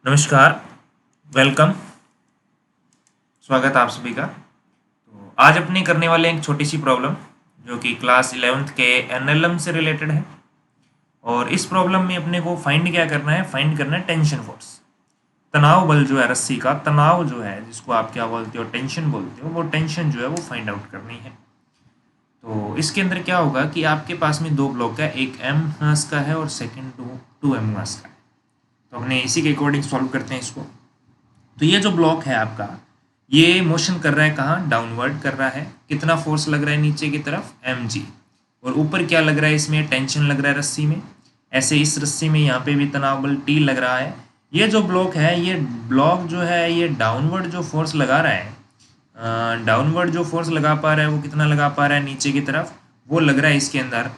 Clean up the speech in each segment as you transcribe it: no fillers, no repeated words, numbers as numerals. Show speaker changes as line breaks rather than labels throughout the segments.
नमस्कार, वेलकम, स्वागत है आप सभी का। तो आज अपने करने वाले एक छोटी सी प्रॉब्लम जो कि क्लास 11th के एनएलएम से रिलेटेड है। और इस प्रॉब्लम में अपने को फाइंड क्या करना है, फाइंड करना है टेंशन फोर्स। तनाव बल जो है रस्सी का, तनाव जो है जिसको आप क्या बोलते हो, टेंशन बोलते हो, वो टेंशन जो है वो फाइंड आउट करनी है। तो इसके अंदर क्या होगा कि आपके पास में दो ब्लॉक है, एक एम मास का है और सेकेंड टू एम मास का है। तो अपने इसी के अकॉर्डिंग सॉल्व करते हैं इसको। तो ये जो ब्लॉक है आपका, ये मोशन कर रहा है कहाँ, डाउनवर्ड कर रहा है। कितना फोर्स लग रहा है नीचे की तरफ, mg। और ऊपर क्या लग रहा है, इसमें टेंशन लग रहा है रस्सी में। ऐसे इस रस्सी में यहाँ पे भी तनाव बल T लग रहा है। ये जो ब्लॉक है, ये ब्लॉक जो है ये डाउनवर्ड जो फोर्स लगा रहा है, डाउनवर्ड जो फोर्स लगा पा रहा है वो कितना लगा पा रहा है नीचे की तरफ, वो लग रहा है इसके अंदर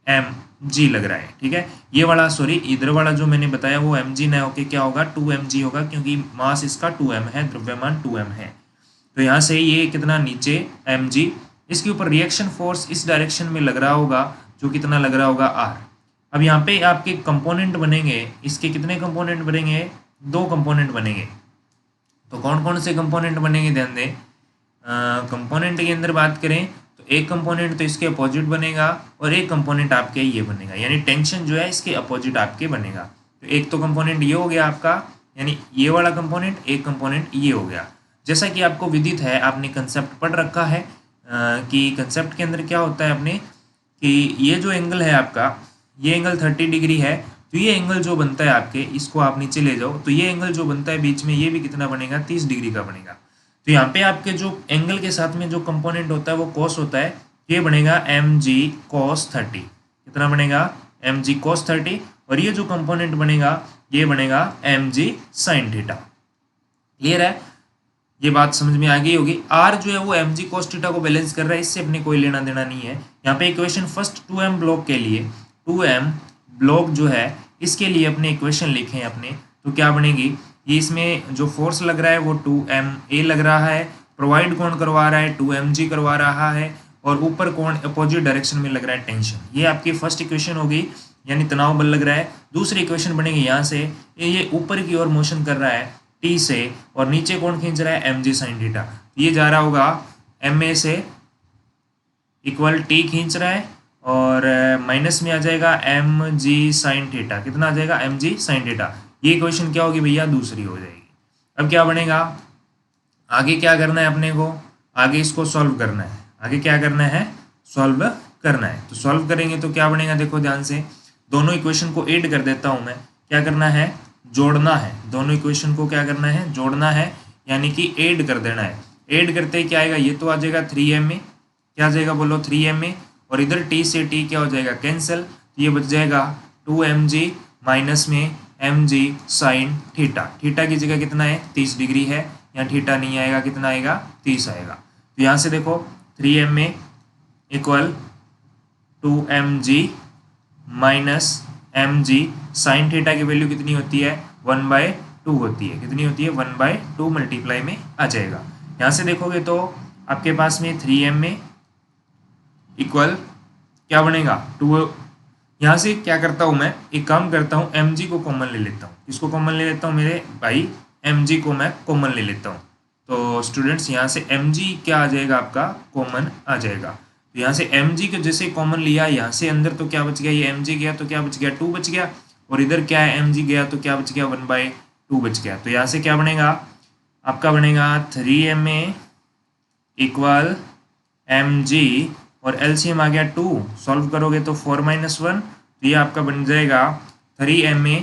mg लग रहा है। ठीक है, ये वाला सॉरी इधर वाला जो मैंने बताया वो mg ना होके क्या होगा, 2mg होगा, क्योंकि मास इसका 2m है, द्रव्यमान 2m है। तो यहाँ से ये कितना नीचे mg, इसके ऊपर रिएक्शन फोर्स इस डायरेक्शन में लग रहा होगा जो कितना लग रहा होगा r। अब यहाँ पे आपके कंपोनेंट बनेंगे, इसके कितने कंपोनेंट बनेंगे, दो कंपोनेंट बनेंगे। तो कौन कौन से कंपोनेंट बनेंगे ध्यान दें। कंपोनेंट के अंदर बात करें तो एक कंपोनेंट तो इसके अपोजिट बनेगा और एक कंपोनेंट आपके ये बनेगा, यानी टेंशन जो है इसके अपोजिट आपके बनेगा। तो एक तो कंपोनेंट ये हो गया आपका, यानी ये वाला कंपोनेंट, एक कंपोनेंट ये हो गया। जैसा कि आपको विदित है, आपने कंसेप्ट पढ़ रखा है कि कंसेप्ट के अंदर क्या होता है अपने, कि ये जो एंगल है आपका, ये एंगल 30 डिग्री है। तो ये एंगल जो बनता है आपके, इसको आप नीचे ले जाओ तो ये एंगल जो बनता है बीच में, ये भी कितना बनेगा, 30 डिग्री का बनेगा। तो यहाँ पे आपके जो एंगल के साथ में जो कंपोनेंट होता है वो कॉस होता है, ये बनेगा mg cos 30। कितना बनेगा, mg cos 30। और ये जो कंपोनेंट बनेगा ये बनेगा mg sin थीटा। क्लियर है, ये बात समझ में आ गई होगी। r जो है वो mg cos थीटा को बैलेंस कर रहा है, इससे अपने कोई लेना देना नहीं है। यहाँ पे इक्वेशन फर्स्ट 2m ब्लॉक के लिए, 2m ब्लॉक जो है इसके लिए अपने इक्वेशन लिखे हैं अपने, तो क्या बनेगी, ये इसमें जो फोर्स लग रहा है वो 2ma लग रहा है, प्रोवाइड कौन करवा रहा है, 2mg करवा रहा है, और ऊपर कौन अपोजिट डायरेक्शन में लग रहा है, टेंशन। ये आपकी फर्स्ट इक्वेशन हो गई, यानी तनाव बल लग रहा है। दूसरी इक्वेशन बनेगी यहाँ से, ये ऊपर की ओर मोशन कर रहा है T से, और नीचे कौन खींच रहा है, mg sin थीटा। ये जा रहा होगा ma से इक्वल T खींच रहा है, और माइनस में आ जाएगा mg sin थीटा। कितना आ जाएगा, mg sin थीटा। ये इक्वेशन क्या होगी भैया, दूसरी हो जाएगी। अब क्या बनेगा, आगे क्या करना है अपने को, आगे इसको सॉल्व करना है। आगे क्या करना है, सॉल्व करना है। तो सॉल्व करेंगे तो क्या बनेगा, देखो ध्यान से, दोनों इक्वेशन को ऐड कर देता हूं मैं। क्या करना है, जोड़ना है। दोनों इक्वेशन को क्या करना है, जोड़ना है, यानी कि ऐड कर देना है। ऐड करते ही क्या आएगा, ये तो आ जाएगा 3ma, क्या आ जाएगा बोलो, 3ma। और इधर T से T क्या हो जाएगा, कैंसिल। तो ये बच जाएगा 2mg माइनस में mg sin थीटा। थीटा की जगह कितना है, 30 डिग्री है, यहाँ थीटा नहीं आएगा, कितना आएगा, 30 आएगा। तो यहाँ से देखो 3ma equal 2mg minus mg sin theta की वैल्यू कितनी होती है, 1/2 होती है। कितनी होती है, 1/2 मल्टीप्लाई में आ जाएगा। यहाँ से देखोगे तो आपके पास में 3ma इक्वल क्या बनेगा, 2। यहाँ से क्या करता हूँ मैं, एक काम करता हूँ, mg को कॉमन ले लेता हूँ। किसको कॉमन ले लेता हूँ मेरे भाई, mg को मैं कॉमन ले लेता हूँ। तो स्टूडेंट्स यहाँ से mg क्या आ जाएगा आपका, कॉमन आ जाएगा। तो यहाँ से mg को जैसे कॉमन लिया, यहाँ से अंदर तो क्या बच गया, ये mg गया तो क्या बच गया, 2 बच गया, और इधर क्या है mg गया तो क्या बच गया, 1/2 बच गया। तो यहाँ से क्या बनेगा आपका, बनेगा 3ma इक्वल mg, और एलसीएम आ गया 2, सॉल्व करोगे तो 4 - 1, तो ये आपका बन जाएगा 3ma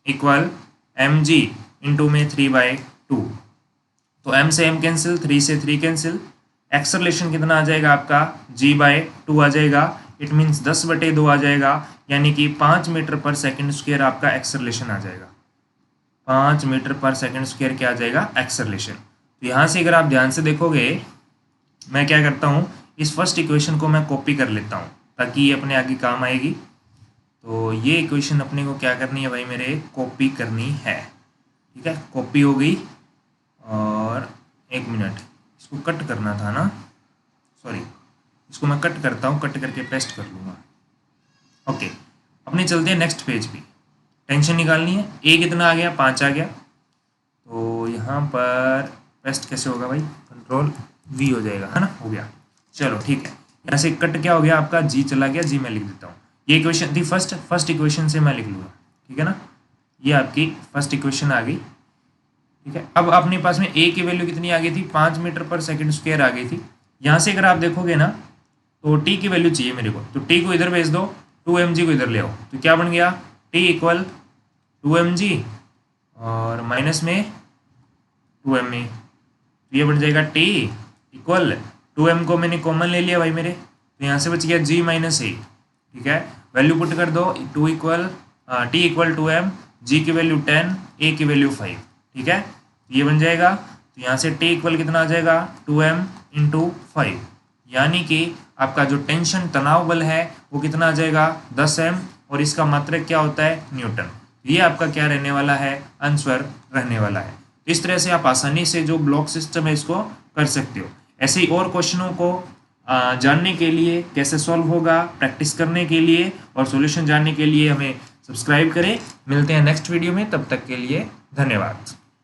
इक्वल mg इंटू में 3/2। तो m से m कैंसिल, 3 से 3 कैंसिल। एक्सेलरेशन कितना आ जाएगा आपका, g/2 आ जाएगा। इट मीन्स 10/2 आ जाएगा, यानी कि 5 मीटर पर सेकेंड स्क्वायर आपका एक्सेलरेशन आ जाएगा। 5 मीटर पर सेकेंड स्क्वायर क्या आ जाएगा, एक्सेलरेशन। तो यहाँ से अगर आप ध्यान से देखोगे, मैं क्या करता हूँ, इस फर्स्ट इक्वेशन को मैं कॉपी कर लेता हूँ ताकि ये अपने आगे काम आएगी। तो ये इक्वेशन अपने को क्या करनी है भाई मेरे, कॉपी करनी है। ठीक है, कॉपी हो गई। और एक मिनट, इसको कट करना था ना, सॉरी, इसको मैं कट करता हूँ, कट करके पेस्ट कर लूँगा। ओके, अपने चलते हैं नेक्स्ट पेज पे। टेंशन निकालनी है। ए कितना आ गया, 5 आ गया। तो यहाँ पर पेस्ट कैसे होगा भाई, कंट्रोल वी हो जाएगा, है ना, हो गया। चलो ठीक है, यहाँ से कट क्या हो गया आपका, जी चला गया, जी मैं लिख देता हूँ। ये इक्वेशन थी फर्स्ट इक्वेशन से मैं लिख लूँगा, ठीक है ना। ये आपकी फर्स्ट इक्वेशन आ गई, ठीक है। अब अपने पास में ए की वैल्यू कितनी आ गई थी, 5 मीटर पर सेकंड स्क्वायर आ गई थी। यहाँ से अगर आप देखोगे ना तो टी की वैल्यू चाहिए मेरे को, तो टी को इधर भेज दो, 2mg को इधर ले आओ, तो क्या बन गया, टी इक्वल 2mg और माइनस में 2m, तो ये बन जाएगा टी इक्वल 2m को मैंने कॉमन ले लिया भाई मेरे, तो यहाँ से बच गया g माइनस ए, ठीक है। वैल्यू पुट कर दो, टी इक्वल 2m, g की वैल्यू 10, ए की वैल्यू 5, ठीक है। तो ये बन जाएगा, तो यहाँ से टी इक्वल कितना आ जाएगा, 2m इंटू 5, यानी कि आपका जो टेंशन तनाव बल है वो कितना आ जाएगा, 10m, और इसका मात्रक क्या होता है, न्यूटन। ये आपका क्या रहने वाला है, आंसर रहने वाला है। इस तरह से आप आसानी से जो ब्लॉक सिस्टम है इसको कर सकते हो। ऐसे ही और क्वेश्चनों को जानने के लिए, कैसे सॉल्व होगा, प्रैक्टिस करने के लिए और सॉल्यूशन जानने के लिए हमें सब्सक्राइब करें। मिलते हैं नेक्स्ट वीडियो में, तब तक के लिए धन्यवाद।